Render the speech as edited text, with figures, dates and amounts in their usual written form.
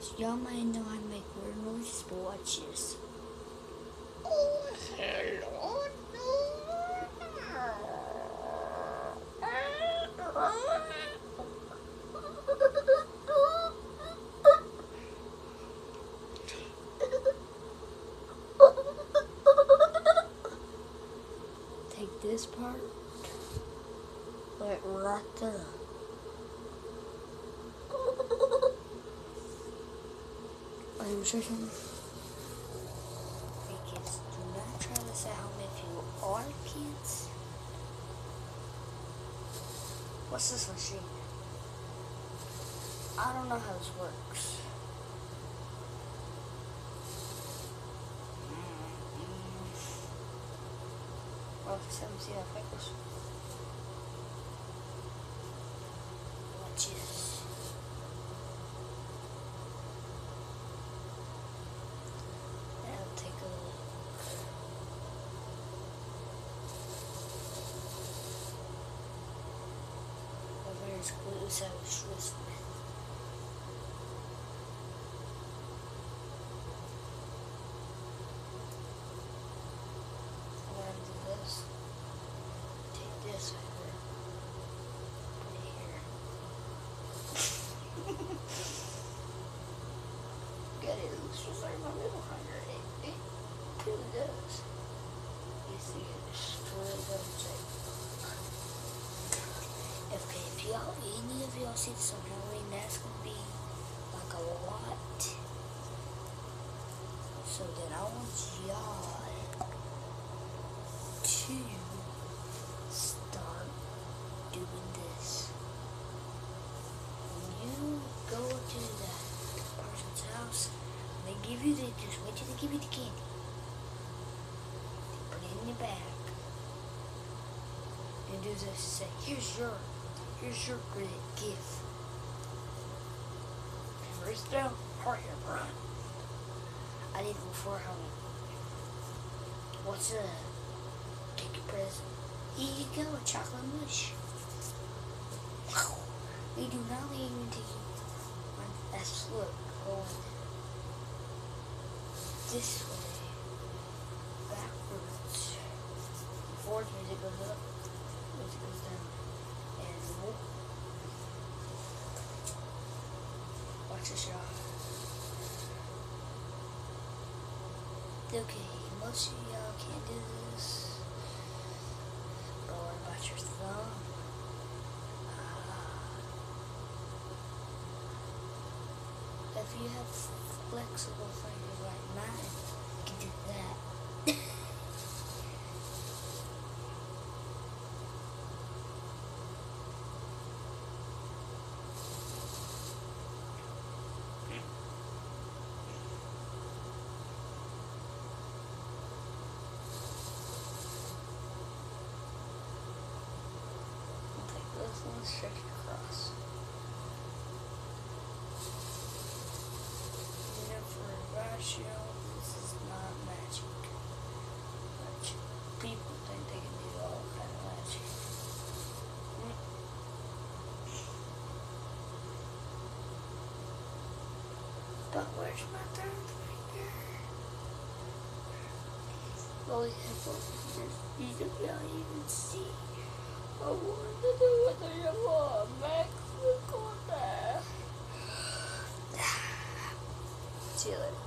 guys, y'all might know I make weird noises, but watch this. Oh, hello. Take this part, put it right there. Are you sure something? Hey kids, do not try this at home if you are kids. What's this machine? I don't know how this works. Well, just haven't seen how it goes. Watch this. Now take a look. Over here's glue, so it's wrist with. Take this over, put it here. Got it loose just like my little finger. It really does. You see it straight up okay, if y'all, any of y'all see this on Halloween, that's gonna be like a lot. So then I want y'all to start doing this. When you go to that person's house, and they give you the, just wait till they give you the candy. Put it in your bag. And do this, say, here's your great gift. And raise it down, hurry up, run. I did it before Halloween. What's a take your present? Here you go, a chocolate mush. Wow. They do not even take you. That's look, going this way, backwards. Forward music goes up, music goes down, and whoop. Watch this, y'all. Okay, most of y'all can't do this. Don't worry about your thumb. If you have flexible fingers like mine, you can do that. Take this one, stretch it across. Ratio, this is not magic. People think they can do all kind of magic. But where's my third finger? Oh, we have both fingers. You can't even see. I wanted to do whether you want Max look on that. See you later.